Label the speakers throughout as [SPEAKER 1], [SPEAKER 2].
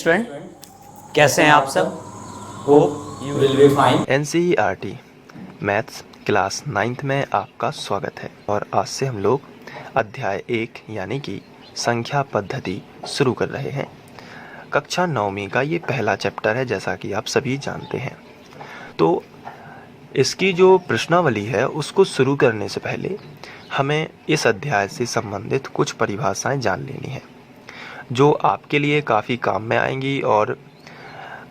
[SPEAKER 1] Student, कैसे हैं आप सब? Hope you will be fine.
[SPEAKER 2] NCERT maths class 9th में आपका स्वागत है और आज से हम लोग अध्याय 1 यानी कि संख्या पद्धति शुरू कर रहे हैं। कक्षा 9वीं का ये पहला चैप्टर है, जैसा कि आप सभी जानते हैं। तो इसकी जो प्रश्नावली है उसको शुरू करने से पहले हमें इस अध्याय से संबंधित कुछ परिभाषाएं जान लेनी है, जो आपके लिए काफ़ी काम में आएंगी। और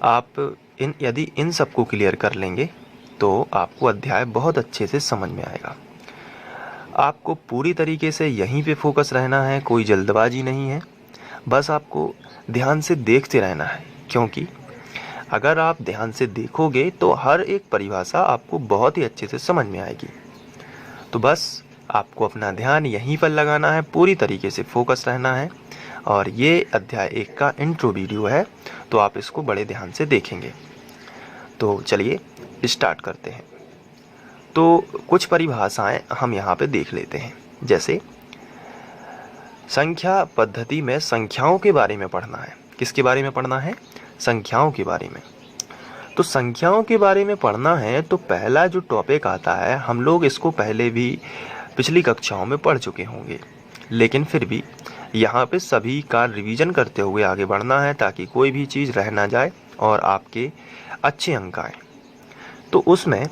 [SPEAKER 2] आप यदि इन सबको क्लियर कर लेंगे तो आपको अध्याय बहुत अच्छे से समझ में आएगा। आपको पूरी तरीके से यहीं पे फोकस रहना है, कोई जल्दबाजी नहीं है। बस आपको ध्यान से देखते रहना है, क्योंकि अगर आप ध्यान से देखोगे तो हर एक परिभाषा आपको बहुत ही अच्छे से समझ में आएगी। तो बस आपको अपना ध्यान यहीं पर लगाना है, पूरी तरीके से फोकस रहना है। और ये अध्याय 1 का इंट्रो वीडियो है, तो आप इसको बड़े ध्यान से देखेंगे। तो चलिए स्टार्ट करते हैं। तो कुछ परिभाषाएं हम यहाँ पे देख लेते हैं। जैसे संख्या पद्धति में संख्याओं के बारे में पढ़ना है। किसके बारे में पढ़ना है? संख्याओं के बारे में। तो संख्याओं के बारे में पढ़ना है तो पहला जो टॉपिक आता है, हम लोग इसको पहले भी पिछली कक्षाओं में पढ़ चुके होंगे, लेकिन फिर भी यहाँ पे सभी का रिवीजन करते हुए आगे बढ़ना है, ताकि कोई भी चीज़ रह ना जाए और आपके अच्छे अंक आए। तो उसमें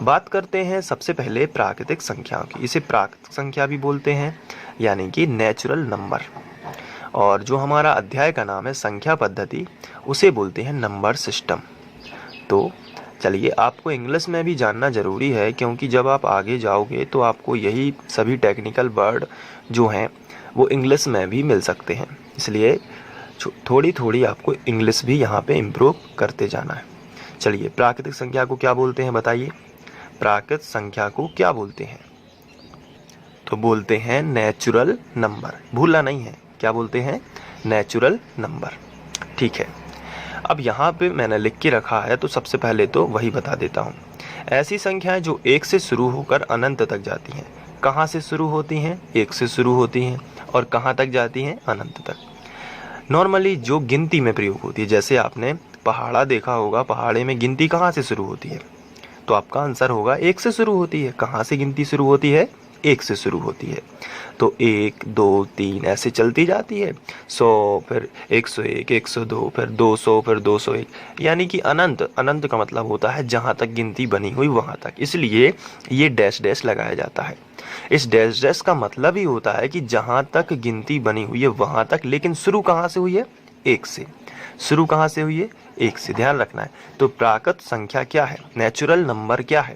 [SPEAKER 2] बात करते हैं सबसे पहले प्राकृतिक संख्याओं की। इसे प्राकृतिक संख्या भी बोलते हैं, यानी कि नेचुरल नंबर। और जो हमारा अध्याय का नाम है संख्या पद्धति, उसे बोलते हैं नंबर सिस्टम। तो चलिए, आपको इंग्लिश में भी जानना ज़रूरी है, क्योंकि जब आप आगे जाओगे तो आपको यही सभी टेक्निकल वर्ड जो हैं वो इंग्लिश में भी मिल सकते हैं। इसलिए थोड़ी थोड़ी आपको इंग्लिश भी यहाँ पे इम्प्रूव करते जाना है। चलिए, प्राकृतिक संख्या को क्या बोलते हैं बताइए? प्राकृतिक संख्या को क्या बोलते हैं? तो बोलते हैं नेचुरल नंबर। भूलना नहीं है, क्या बोलते हैं? Natural number. ठीक है, अब यहाँ पे मैंने लिख के रखा है, तो सबसे पहले तो वही बता देता हूँ। ऐसी संख्याएं जो 1 से शुरू होकर अनंत तक जाती हैं। कहाँ से शुरू होती हैं? 1 से शुरू होती हैं। और कहाँ तक जाती हैं? अनंत तक। नॉर्मली जो गिनती में प्रयोग होती है, जैसे आपने पहाड़ा देखा होगा, पहाड़े में गिनती कहाँ से शुरू होती है? तो आपका आंसर होगा 1 से शुरू होती है। कहाँ से गिनती शुरू होती है? 1 से शुरू होती है। तो 1, 2, 3 ऐसे चलती जाती है। 100, फिर 101, 102, फिर 200, फिर 201, यानी कि अनंत। अनंत का मतलब होता है जहाँ तक गिनती बनी हुई वहाँ तक, इसलिए ये डैश डैश लगाया जाता है। इस डैश डैश का मतलब ही होता है कि जहाँ तक गिनती बनी हुई है वहाँ तक, लेकिन शुरू कहाँ से हुई है? 1 से। शुरू कहाँ से हुई है? 1 से। ध्यान रखना है। तो प्राकृत संख्या क्या है? नेचुरल नंबर क्या है?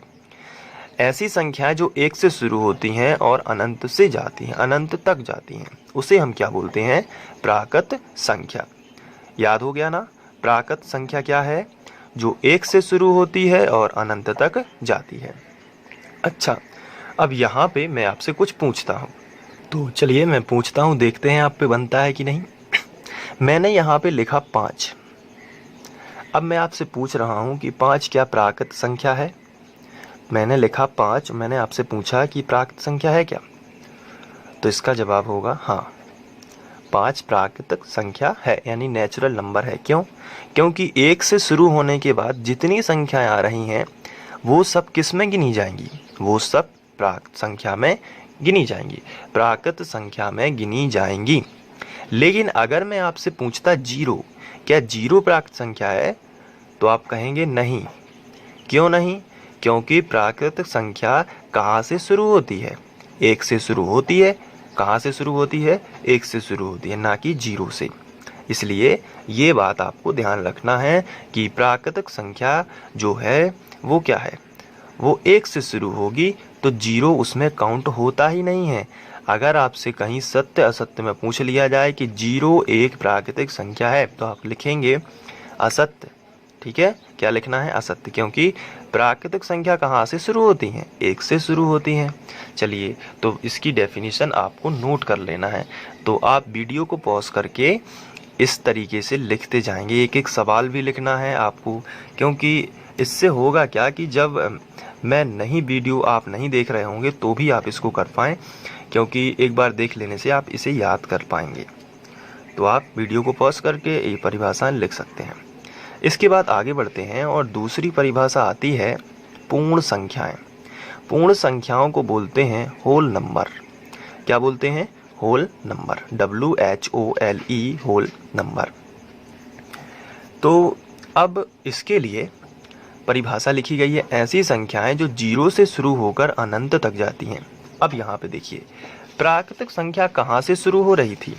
[SPEAKER 2] ऐसी संख्याएं जो 1 से शुरू होती हैं और अनंत से जाती हैं, अनंत तक जाती हैं, उसे हम क्या बोलते हैं? प्राकृत संख्या। याद हो गया ना? प्राकृत संख्या क्या है? जो 1 से शुरू होती है और अनंत तक जाती है। अच्छा, अब यहाँ पे मैं आपसे कुछ पूछता हूँ। तो चलिए मैं पूछता हूँ, देखते हैं आप पे बनता है कि नहीं। मैंने यहाँ पे लिखा 5। अब मैं आपसे पूछ रहा हूँ कि 5 क्या प्राकृत संख्या है? मैंने लिखा 5, मैंने आपसे पूछा कि प्राकृत संख्या है क्या? तो इसका जवाब होगा हाँ, 5 प्राकृतिक संख्या है, यानी नेचुरल नंबर है। क्यों? क्योंकि 1 से शुरू होने के बाद जितनी संख्याएं आ रही हैं वो सब किस में गिनी जाएंगी? वो सब प्राकृत संख्या में गिनी जाएंगी, प्राकृत संख्या में गिनी जाएंगी। लेकिन अगर मैं आपसे पूछता 0, क्या 0 प्राकृत संख्या है? तो आप कहेंगे नहीं। क्यों नहीं? क्योंकि प्राकृतिक संख्या कहाँ से शुरू होती है? 1 से शुरू होती है। कहाँ से शुरू होती है? 1 से शुरू होती है, ना कि 0 से। इसलिए ये बात आपको ध्यान रखना है कि प्राकृतिक संख्या जो है वो क्या है? वो 1 से शुरू होगी, तो 0 उसमें काउंट होता ही नहीं है। अगर आपसे कहीं सत्य असत्य में पूछ लिया जाए कि 0 एक प्राकृतिक संख्या है, तो आप लिखेंगे असत्य। ठीक है, क्या लिखना है? असत्य, क्योंकि प्राकृतिक संख्या कहाँ से शुरू होती हैं? 1 से शुरू होती हैं। चलिए, तो इसकी डेफिनेशन आपको नोट कर लेना है। तो आप वीडियो को पॉज करके इस तरीके से लिखते जाएंगे, एक एक सवाल भी लिखना है आपको, क्योंकि इससे होगा क्या कि जब मैं वीडियो आप नहीं देख रहे होंगे तो भी आप इसको कर पाएँ, क्योंकि एक बार देख लेने से आप इसे याद कर पाएंगे। तो आप वीडियो को पॉज करके ये परिभाषाएं लिख सकते हैं। इसके बाद आगे बढ़ते हैं और दूसरी परिभाषा आती है पूर्ण संख्याएं। पूर्ण संख्याओं को बोलते हैं होल नंबर। क्या बोलते हैं? Whole number, WHOLE, whole number. तो अब इसके लिए परिभाषा लिखी गई है, ऐसी संख्याएं जो 0 से शुरू होकर अनंत तक जाती हैं। अब यहाँ पे देखिए, प्राकृतिक संख्या कहाँ से शुरू हो रही थी?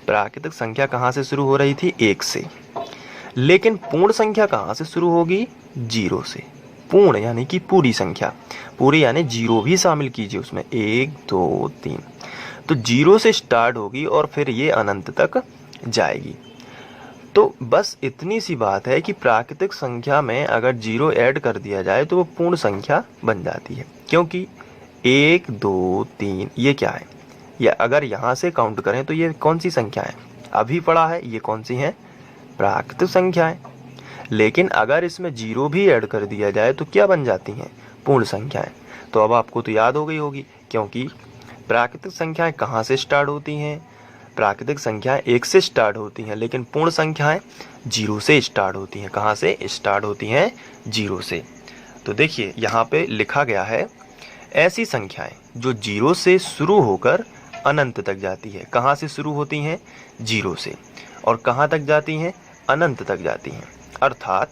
[SPEAKER 2] प्राकृतिक संख्या कहाँ से शुरू हो रही थी? 1 से। लेकिन पूर्ण संख्या कहाँ से शुरू होगी? 0 से। पूर्ण यानी कि पूरी संख्या, पूरी यानी 0 भी शामिल कीजिए उसमें, 1 2 3, तो 0 से स्टार्ट होगी और फिर ये अनंत तक जाएगी। तो बस इतनी सी बात है कि प्राकृतिक संख्या में अगर 0 ऐड कर दिया जाए तो वो पूर्ण संख्या बन जाती है, क्योंकि 1 2 3 ये क्या है? या अगर यहाँ से काउंट करें तो ये कौन सी संख्या है? अभी पढ़ा है, ये कौन सी है? प्राकृतिक संख्याएं। लेकिन अगर इसमें 0 भी ऐड कर दिया जाए तो क्या बन जाती हैं? पूर्ण संख्याएं। तो अब आपको तो याद हो गई होगी, क्योंकि प्राकृतिक संख्याएं कहाँ से स्टार्ट होती हैं? प्राकृतिक संख्याएं 1 से स्टार्ट होती हैं, लेकिन पूर्ण संख्याएं 0 से स्टार्ट होती हैं। कहाँ से स्टार्ट होती हैं? 0 से। तो देखिए यहाँ पे लिखा गया है, ऐसी संख्याएं जो 0 से शुरू होकर अनंत तक जाती है। कहाँ से शुरू होती हैं? 0 से। और कहाँ तक जाती हैं? अनंत तक जाती हैं। अर्थात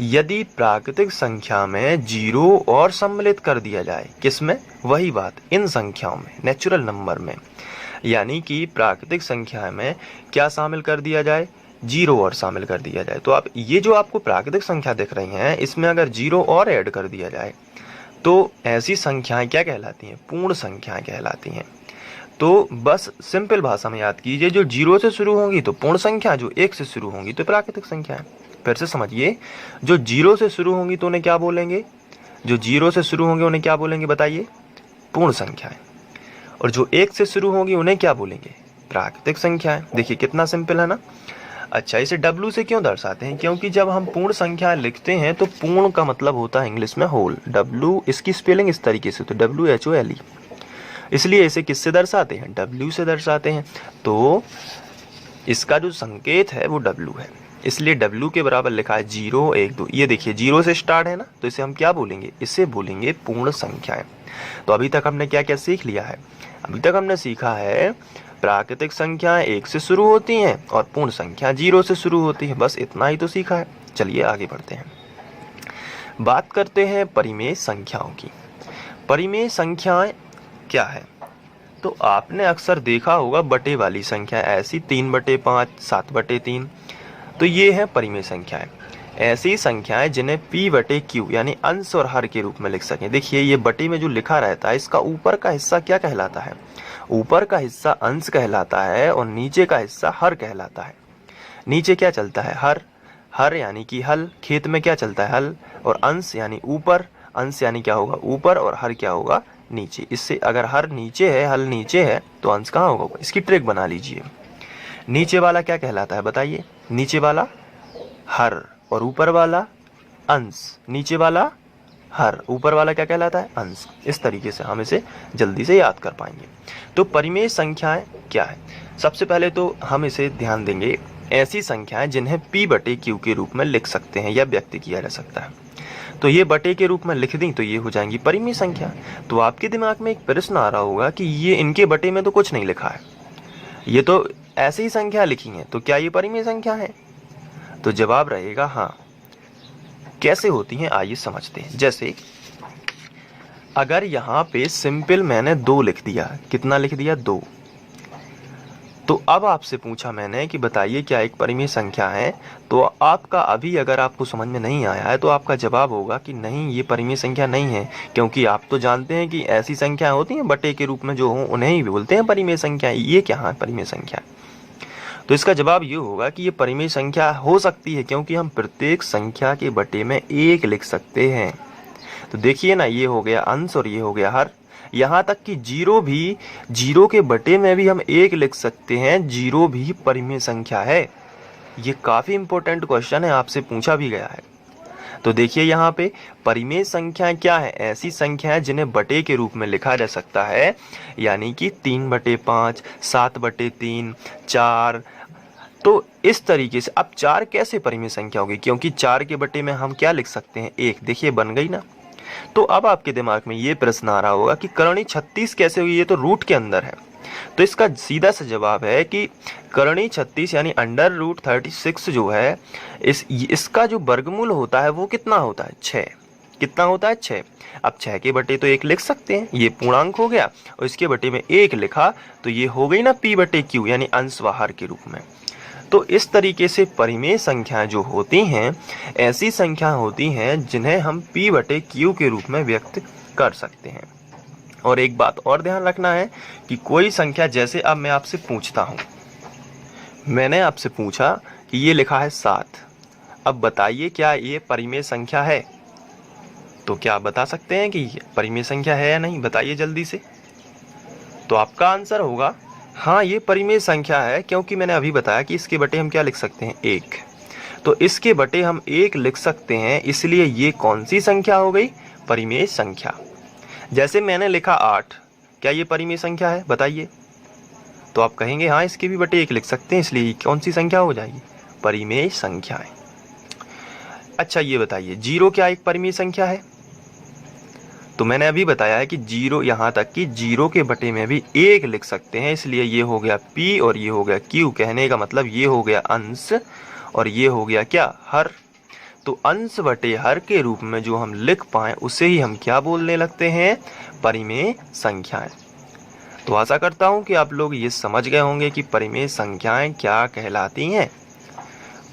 [SPEAKER 2] यदि प्राकृतिक संख्या में 0 और सम्मिलित कर दिया जाए, किसमें? वही बात, इन संख्याओं में, नेचुरल नंबर में। यानी कि प्राकृतिक संख्या में क्या शामिल कर दिया जाए? 0 और शामिल कर दिया जाए। तो आप ये जो आपको प्राकृतिक संख्या दिख रही हैं, इसमें अगर 0 और ऐड कर दिया जाए तो ऐसी संख्याएं क्या कहलाती हैं? पूर्ण संख्याएं कहलाती हैं। तो बस सिंपल भाषा में याद कीजिए, जो 0 से शुरू होंगी तो पूर्ण संख्या, जो 1 से शुरू होंगी तो प्राकृतिक संख्या है। फिर से समझिए, जो 0 से शुरू होंगी तो उन्हें क्या बोलेंगे? जो 0 से शुरू होंगे उन्हें क्या बोलेंगे? बताइए। पूर्ण संख्याएं। और जो 1 से शुरू होंगी उन्हें क्या बोलेंगे? प्राकृतिक संख्याएं। देखिए कितना सिंपल है ना। अच्छा, इसे W से क्यों दर्शाते हैं? क्योंकि जब हम पूर्ण संख्या लिखते हैं तो पूर्ण का मतलब होता है इंग्लिश में होल। W, इसकी स्पेलिंग इस तरीके से, तो WHOLE। इसलिए इसे किससे दर्शाते हैं? W से दर्शाते हैं। तो इसका जो संकेत है वो W है, इसलिए W के बराबर लिखा है 0 1 2। ये देखिए 0 से स्टार्ट है ना, तो इसे हम क्या बोलेंगे? इसे बोलेंगे पूर्ण संख्याएं। तो अभी तक हमने क्या क्या सीख लिया है? अभी तक हमने सीखा है प्राकृतिक संख्याएं 1 से शुरू होती हैं और पूर्ण संख्या 0 से शुरू होती है। बस इतना ही तो सीखा है। चलिए आगे बढ़ते हैं, बात करते हैं परिमेय संख्याओं की। परिमेय संख्याएं क्या है? तो आपने अक्सर देखा होगा बटे वाली संख्या, ऐसी 3/5, 7/3, तो ये है परिमेय संख्याएं। ऐसी संख्याएं जिन्हें P/Q यानी अंश और हर के रूप में लिख सकें। देखिए ये बटे में जो लिखा रहता है, इसका ऊपर का हिस्सा क्या कहलाता है? ऊपर का हिस्सा अंश कहलाता है और नीचे का हिस्सा हर कहलाता है। नीचे क्या चलता है? हर। हर यानी कि हल, खेत में क्या चलता है? हल। और अंश यानी ऊपर, अंश यानी क्या होगा? ऊपर, और हर क्या होगा? नीचे। इससे अगर हर नीचे है, हल नीचे है, तो अंश कहाँ होगा? इसकी ट्रिक बना लीजिए। नीचे वाला क्या कहलाता है? बताइए। नीचे वाला हर और ऊपर वाला अंश। नीचे वाला हर, ऊपर वाला क्या कहलाता है? अंश। इस तरीके से हम इसे जल्दी से याद कर पाएंगे। तो परिमेय संख्याएं क्या है? सबसे पहले तो हम इसे ध्यान देंगे, ऐसी संख्याएं जिन्हें P/Q के रूप में लिख सकते हैं या व्यक्त किया जा सकता है। तो ये बटे के रूप में लिख दी तो ये हो जाएंगी परिमेय संख्या। तो आपके दिमाग में एक प्रश्न आ रहा होगा कि ये इनके बटे में तो कुछ नहीं लिखा है, ये तो ऐसी ही संख्या लिखी है, तो क्या ये परिमेय संख्या है? तो जवाब रहेगा हाँ। कैसे होती हैं आइए समझते हैं। जैसे अगर यहाँ पे सिंपल मैंने 2 लिख दिया, कितना लिख दिया? 2। तो अब आपसे पूछा मैंने कि बताइए क्या एक परिमेय संख्या है? तो आपका अभी अगर आपको समझ में नहीं आया है तो आपका जवाब होगा कि नहीं, ये परिमेय संख्या नहीं है, क्योंकि आप तो जानते हैं कि ऐसी संख्याएं होती हैं बटे के रूप में जो हो उन्हें ही बोलते हैं परिमेय संख्याएं। ये क्या है परिमेय संख्या? तो इसका जवाब ये होगा कि ये परिमेय संख्या हो सकती है क्योंकि हम प्रत्येक संख्या के बटे में 1 लिख सकते हैं। तो देखिए ना, ये हो गया अंश और ये हो गया हर। यहाँ तक कि 0 भी, 0 के बटे में भी हम 1 लिख सकते हैं। 0 भी परिमेय संख्या है। ये काफ़ी इंपॉर्टेंट क्वेश्चन है, आपसे पूछा भी गया है। तो देखिए यहाँ पे परिमेय संख्याएं क्या है, ऐसी संख्याएं जिन्हें बटे के रूप में लिखा जा सकता है, यानी कि 3/5, 7/3, 4। तो इस तरीके से अब 4 कैसे परिमेय संख्या होगी, क्योंकि 4 के बटे में हम क्या लिख सकते हैं, 1। देखिए बन गई ना। तो अब आपके दिमाग में ये प्रश्न आ रहा होगा कि करणी 36 कैसे हुई, ये तो रूट के अंदर है। तो इसका सीधा सा जवाब है कि करणी 36 यानी √36 जो है, इसका जो वर्गमूल होता है वो कितना होता है, 6। कितना होता है, 6। अब 6 के बटे तो 1 लिख सकते हैं, ये पूर्णांक हो गया, और इसके बटे में 1 लिखा तो ये हो गई ना p/q यानी अंश बाहर के रूप में। तो इस तरीके से परिमेय संख्याएं जो होती हैं, ऐसी संख्या होती हैं जिन्हें हम p/q के रूप में व्यक्त कर सकते हैं। और एक बात और ध्यान रखना है कि कोई संख्या, जैसे अब मैं आपसे पूछता हूं, मैंने आपसे पूछा कि ये लिखा है 7, अब बताइए क्या ये परिमेय संख्या है। तो क्या आप बता सकते हैं कि ये परिमेय संख्या है या नहीं, बताइए जल्दी से। तो आपका आंसर होगा हाँ, ये परिमेय संख्या है, क्योंकि मैंने अभी बताया कि इसके बटे हम क्या लिख सकते हैं, 1। तो इसके बटे हम 1 लिख सकते हैं, इसलिए ये कौन सी संख्या हो गई, परिमेय संख्या। जैसे मैंने लिखा 8, क्या ये परिमेय संख्या है, बताइए। तो आप कहेंगे हाँ, इसके भी बटे 1 लिख सकते हैं, इसलिए ये कौन सी संख्या हो जाएगी, परिमेय संख्या है। अच्छा ये बताइए, 0 क्या एक परिमेय संख्या है। तो मैंने अभी बताया है कि 0, यहाँ तक कि 0 के बटे में भी 1 लिख सकते हैं, इसलिए ये हो गया p और ये हो गया q। कहने का मतलब ये हो गया अंश और ये हो गया क्या, हर। तो अंश बटे हर के रूप में जो हम लिख पाएं उसे ही हम क्या बोलने लगते हैं, परिमेय संख्याएं। तो आशा करता हूं कि आप लोग ये समझ गए होंगे कि परिमेय संख्याएं क्या कहलाती हैं।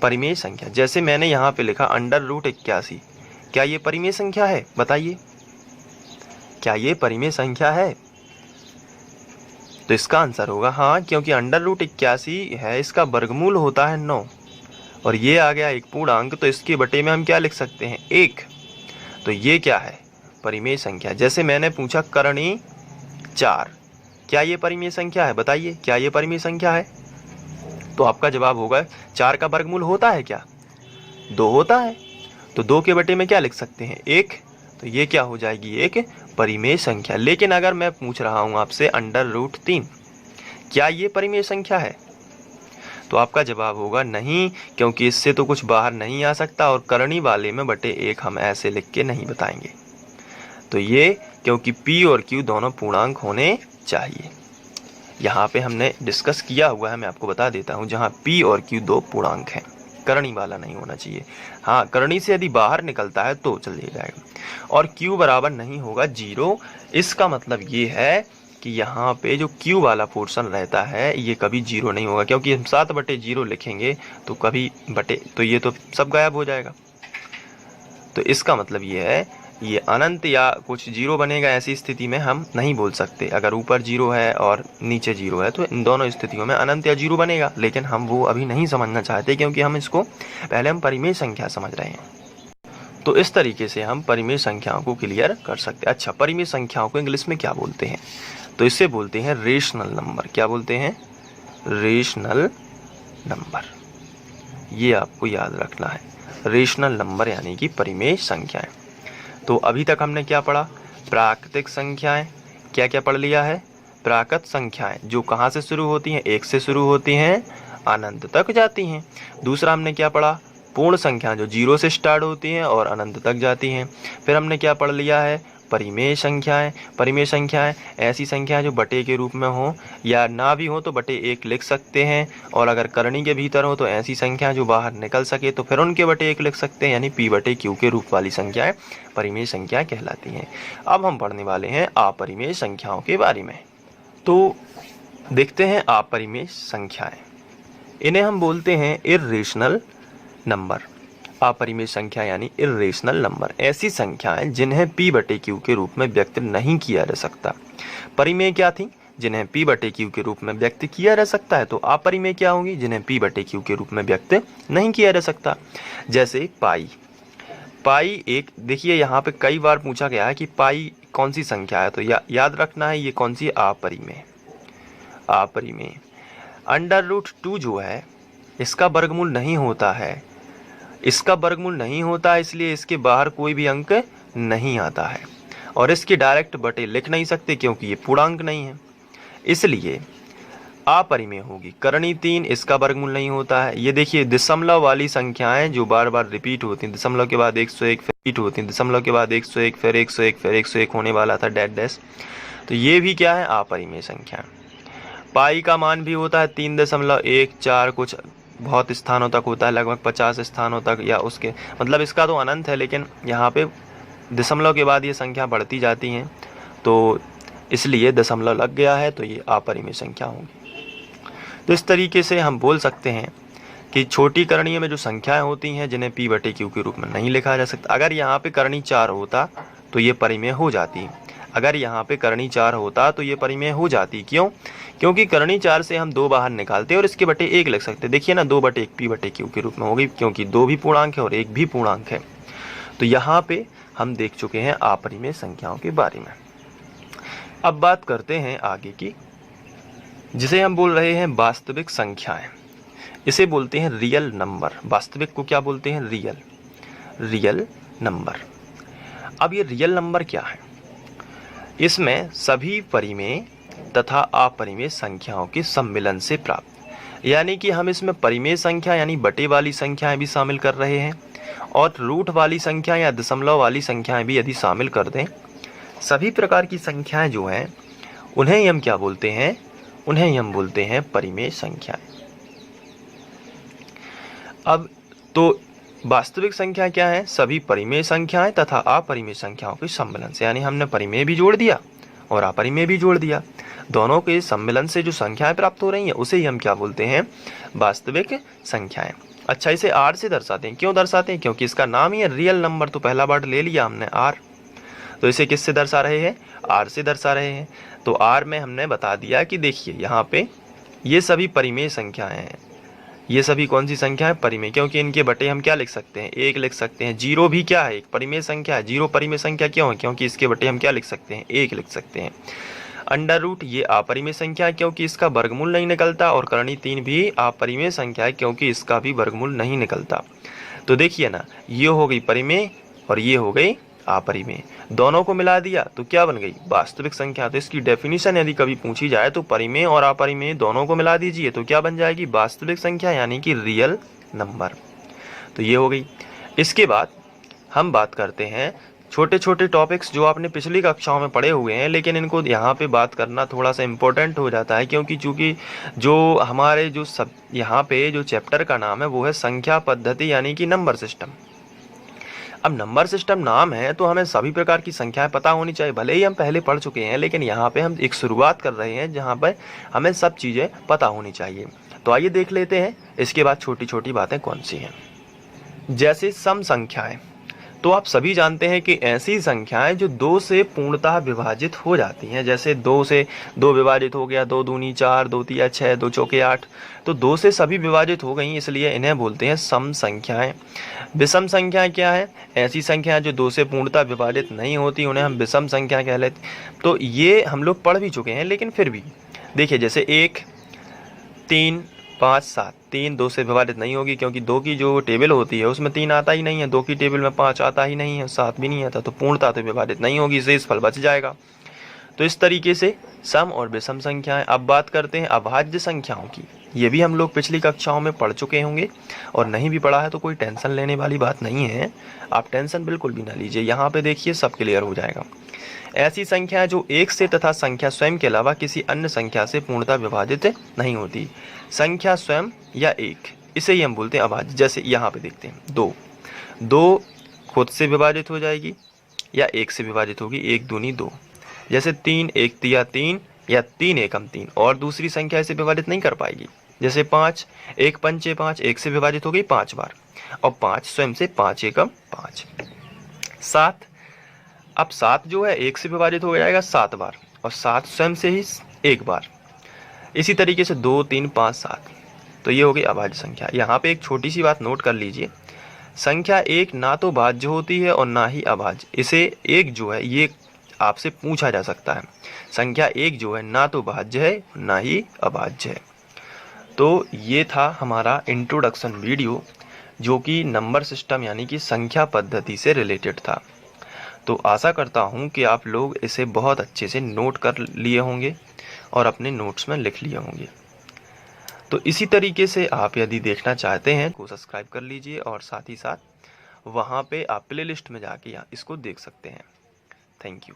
[SPEAKER 2] परिमेय संख्या, जैसे मैंने यहाँ पे लिखा √81, क्या ये परिमेय संख्या है, बताइए। क्या ये परिमेय संख्या है। तो इसका आंसर होगा हाँ, क्योंकि √81 है, इसका वर्गमूल होता है 9 और ये आ गया एक पूर्णांक, तो इसके बटे में हम क्या लिख सकते हैं, 1। तो ये क्या है, परिमेय संख्या। जैसे मैंने पूछा करणी 4, क्या ये परिमेय संख्या है, बताइए क्या ये परिमेय संख्या है। तो आपका जवाब होगा 4 का वर्गमूल होता है क्या, 2 होता है। तो 2 के बटे में क्या लिख सकते हैं, 1। तो ये क्या हो जाएगी, एक परिमेय संख्या। लेकिन अगर मैं पूछ रहा हूं आपसे √3, क्या ये परिमेय संख्या है। तो आपका जवाब होगा नहीं, क्योंकि इससे तो कुछ बाहर नहीं आ सकता और करणी वाले में बटे 1 हम ऐसे लिख के नहीं बताएंगे। तो ये क्योंकि p और q दोनों पूर्णांक होने चाहिए। यहाँ पे हमने डिस्कस किया हुआ है, मैं आपको बता देता हूँ, जहाँ p और q 2 पूर्णांक हैं, करणी वाला नहीं होना चाहिए। हाँ, करणी से यदि बाहर निकलता है तो चलिए जाएगा। और q बराबर नहीं होगा 0। इसका मतलब ये है कि यहाँ पे जो q वाला पोर्शन रहता है ये कभी 0 नहीं होगा, क्योंकि हम 7/0 लिखेंगे तो कभी बटे, तो ये तो सब गायब हो जाएगा। तो इसका मतलब ये है ये अनंत या कुछ 0 बनेगा, ऐसी स्थिति में हम नहीं बोल सकते। अगर ऊपर 0 है और नीचे 0 है तो इन दोनों स्थितियों में अनंत या 0 बनेगा, लेकिन हम वो अभी नहीं समझना चाहते, क्योंकि हम इसको पहले हम परिमेय संख्या समझ रहे हैं। तो इस तरीके से हम परिमेय संख्याओं को क्लियर कर सकते हैं। अच्छा, परिमेय संख्याओं को इंग्लिश में क्या बोलते हैं, तो इसे बोलते हैं रेशनल नंबर। क्या बोलते हैं, रेशनल नंबर। ये आपको याद रखना है, रेशनल नंबर यानी कि परिमेय संख्याएं। तो अभी तक हमने क्या पढ़ा, प्राकृतिक संख्याएं। क्या क्या पढ़ लिया है, प्राकृत संख्याएं जो कहाँ से शुरू होती हैं, 1 से शुरू होती हैं, अनंत तक जाती हैं। दूसरा हमने क्या पढ़ा, पूर्ण संख्या जो 0 से स्टार्ट होती हैं और अनंत तक जाती हैं। फिर हमने क्या पढ़ लिया है, परिमेय संख्याएं। परिमेय संख्याएं ऐसी संख्याएं जो बटे के रूप में हो या ना भी हो तो बटे 1 लिख सकते हैं, और अगर करणी के भीतर हो तो ऐसी संख्या जो बाहर निकल सके तो फिर उनके बटे 1 लिख सकते हैं, यानी p/q के रूप वाली संख्याएं परिमेय संख्या कहलाती हैं। अब हम पढ़ने वाले हैं अपरिमेय संख्याओं के बारे में। तो देखते हैं अपरिमेय संख्याएं, इन्हें हम बोलते हैं इर्रेशनल नंबर। अपरिमेय संख्या यानी इर्रेशनल नंबर, ऐसी संख्याएं जिन्हें p/q के रूप में व्यक्त नहीं किया जा सकता। परिमेय क्या थी, जिन्हें p/q के रूप में व्यक्त किया जा सकता है। तो अपरिमेय क्या होंगी, जिन्हें p/q के रूप में व्यक्त नहीं किया जा सकता। जैसे पाई। पाई एक, देखिए यहाँ पे कई बार पूछा गया है कि पाई कौन सी संख्या है, तो याद रखना है ये कौन सी है, अपरिमेय। अपरिमेय √2 जो है इसका वर्गमूल नहीं होता है, इसका वर्गमूल नहीं होता, इसलिए इसके बाहर कोई भी अंक नहीं आता है, और इसके डायरेक्ट बटे लिख नहीं सकते क्योंकि ये पूर्णांक नहीं है, इसलिए अपरिमेय होगी। करणी 3, इसका वर्गमूल नहीं होता है। ये देखिए दशमलव वाली संख्याएं जो बार बार रिपीट होती हैं, दशमलव के बाद 101 फिर रिपीट होती हैं, दशमलव के बाद 101 फिर 101 फिर 101 होने वाला था डैश डैश, तो ये भी क्या है, अपरिमेय संख्या। पाई का मान भी होता है 3.14, कुछ बहुत स्थानों तक होता है, लगभग 50 स्थानों तक, या उसके मतलब इसका तो अनंत है, लेकिन यहाँ पे दशमलव के बाद ये संख्या बढ़ती जाती हैं, तो इसलिए दशमलव लग गया है, तो ये अपरिमेय संख्या होगी। तो इस तरीके से हम बोल सकते हैं कि छोटी करणीय में जो संख्याएं होती हैं जिन्हें p/q के रूप में नहीं लिखा जा सकता। अगर यहाँ पे करणी 4 होता तो ये परिमेय हो जाती, अगर यहाँ पे करणी 4 होता तो ये परिमेय हो जाती। क्यों? क्योंकि करणी 4 से हम 2 बाहर निकालते और इसके बटे 1 लिख सकते। देखिए ना, 2/1 p/q के रूप में होगी, क्योंकि 2 भी पूर्णांक है और 1 भी पूर्णांक है। तो यहाँ पे हम देख चुके हैं अपरिमेय संख्याओं के बारे में। अब बात करते हैं आगे की, जिसे हम बोल रहे हैं वास्तविक संख्याएं। इसे बोलते हैं रियल नंबर। वास्तविक को क्या बोलते हैं? Real number. अब ये रियल नंबर क्या है? इसमें सभी परिमेय तथा अपरिमेय संख्याओं के सम्मिलन से प्राप्त, यानी कि हम इसमें परिमेय संख्या यानी बटे वाली संख्याएं भी शामिल कर रहे हैं, और रूट वाली संख्या या दशमलव वाली संख्याएं भी यदि शामिल कर दें, सभी प्रकार की संख्याएं जो हैं उन्हें हम क्या बोलते हैं? उन्हें हम बोलते हैं परिमेय संख्याएं। अब तो वास्तविक संख्या क्या है? सभी परिमेय संख्याएं तथा अपरिमेय संख्याओं के सम्मिलन से, यानी हमने परिमेय भी जोड़ दिया और अपरिमेय भी जोड़ दिया, दोनों के सम्मिलन से जो संख्याएं प्राप्त हो रही हैं उसे ही हम क्या बोलते हैं? वास्तविक संख्याएं। अच्छा, इसे आर से दर्शाते हैं। क्यों दर्शाते हैं? क्योंकि इसका नाम ही है रियल नंबर, तो पहला वर्ड ले लिया हमने आर, तो इसे किससे दर्शा रहे हैं? आर से दर्शा रहे हैं। तो आर में हमने बता दिया कि देखिए यहाँ पे ये सभी परिमेय संख्याएं हैं। ये सभी कौन सी संख्या है? परिमेय, क्योंकि इनके बटे हम क्या लिख सकते हैं? 1 लिख सकते हैं। 0 भी क्या है? एक परिमेय संख्या है। 0 परिमेय संख्या क्यों है? क्योंकि इसके बटे हम क्या लिख सकते हैं? 1 लिख सकते हैं। अंडर रूट ये अपरिमेय संख्या है क्योंकि इसका वर्गमूल नहीं निकलता, और करणी 3 भी अपरिमेय संख्या है क्योंकि इसका भी वर्गमूल नहीं निकलता। तो देखिए ना, ये हो गई परिमेय और ये हो गई अपरिमेय, दोनों को मिला दिया तो क्या बन गई? वास्तविक संख्या। तो इसकी डेफिनेशन यदि कभी पूछी जाए तो परिमेय और अपरिमेय दोनों को मिला दीजिए तो क्या बन जाएगी? वास्तविक संख्या, यानी कि रियल नंबर। तो ये हो गई। इसके बाद हम बात करते हैं छोटे छोटे टॉपिक्स जो आपने पिछली कक्षाओं में पढ़े हुए हैं, लेकिन इनको यहाँ पे बात करना थोड़ा सा इम्पोर्टेंट हो जाता है, क्योंकि चूंकि जो हमारे जो सब यहाँ पे जो चैप्टर का नाम है वो है संख्या पद्धति, यानी कि नंबर सिस्टम। अब नंबर सिस्टम नाम है तो हमें सभी प्रकार की संख्याएं पता होनी चाहिए, भले ही हम पहले पढ़ चुके हैं, लेकिन यहाँ पे हम एक शुरुआत कर रहे हैं जहाँ पर हमें सब चीज़ें पता होनी चाहिए। तो आइए देख लेते हैं इसके बाद छोटी छोटी बातें कौन सी हैं। जैसे सम संख्याएं, तो आप सभी जानते हैं कि ऐसी संख्याएं जो 2 से पूर्णतः विभाजित हो जाती हैं। जैसे 2 से 2 विभाजित हो गया, 2 दूनी 4, 2 तिया 6, 2 चौके 8, तो 2 से सभी विभाजित हो गई, इसलिए इन्हें बोलते हैं सम संख्याएं। विषम संख्याएं क्या है? ऐसी संख्याएं जो 2 से पूर्णतः विभाजित नहीं होती, उन्हें हम विषम संख्या कह लेते। तो ये हम लोग पढ़ भी चुके हैं, लेकिन फिर भी देखिए, जैसे 1, 3, 5, 7, 3 2 से विभाजित नहीं होगी क्योंकि 2 की जो टेबल होती है उसमें 3 आता ही नहीं है, 2 की टेबल में 5 आता ही नहीं है, 7 भी नहीं आता, तो पूर्णतः तो विभाजित नहीं होगी, शेष फल बच जाएगा। तो इस तरीके से सम और विषम संख्याएं। अब बात करते हैं अभाज्य संख्याओं की। ये भी हम लोग पिछली कक्षाओं में पढ़ चुके होंगे, और नहीं भी पढ़ा है तो कोई टेंशन लेने वाली बात नहीं है, आप टेंशन बिल्कुल भी ना लीजिए। यहाँ पे देखिए सब क्लियर हो जाएगा। ऐसी संख्या जो 1 से तथा संख्या स्वयं के अलावा किसी अन्य संख्या से पूर्णतः विभाजित नहीं होती, संख्या स्वयं या 1, इसे ही हम बोलते हैं अभाज्य। जैसे यहाँ पे देखते हैं 2 खुद से विभाजित हो जाएगी या 1 से विभाजित होगी, 1 दूनी 2। जैसे 3 1 तिया 3 या 3 एकम 3, और दूसरी संख्या इसे विभाजित नहीं कर पाएगी। जैसे 5 1 पंचे 5, 1 से विभाजित हो गई 5 बार, और 5 स्वयं से 5 एकम 5। 7, अब 7 जो है 1 से विभाजित हो जाएगा 7 बार, और 7 स्वयं से ही 1 बार। इसी तरीके से 2 3 5 7, तो ये हो गई अभाज्य संख्या। यहाँ पे एक छोटी सी बात नोट कर लीजिए, संख्या 1 ना तो भाज्य होती है और ना ही अभाज्य। इसे एक जो है ये आपसे पूछा जा सकता है, संख्या 1 जो है ना तो भाज्य है ना ही अभाज्य है। तो ये था हमारा इंट्रोडक्शन वीडियो जो कि नंबर सिस्टम यानी कि संख्या पद्धति से रिलेटेड था। तो आशा करता हूँ कि आप लोग इसे बहुत अच्छे से नोट कर लिए होंगे और अपने नोट्स में लिख लिए होंगे। तो इसी तरीके से आप यदि देखना चाहते हैं तो सब्सक्राइब कर लीजिए और साथ ही साथ वहाँ पे आप प्लेलिस्ट में जाके इसको देख सकते हैं। Thank you.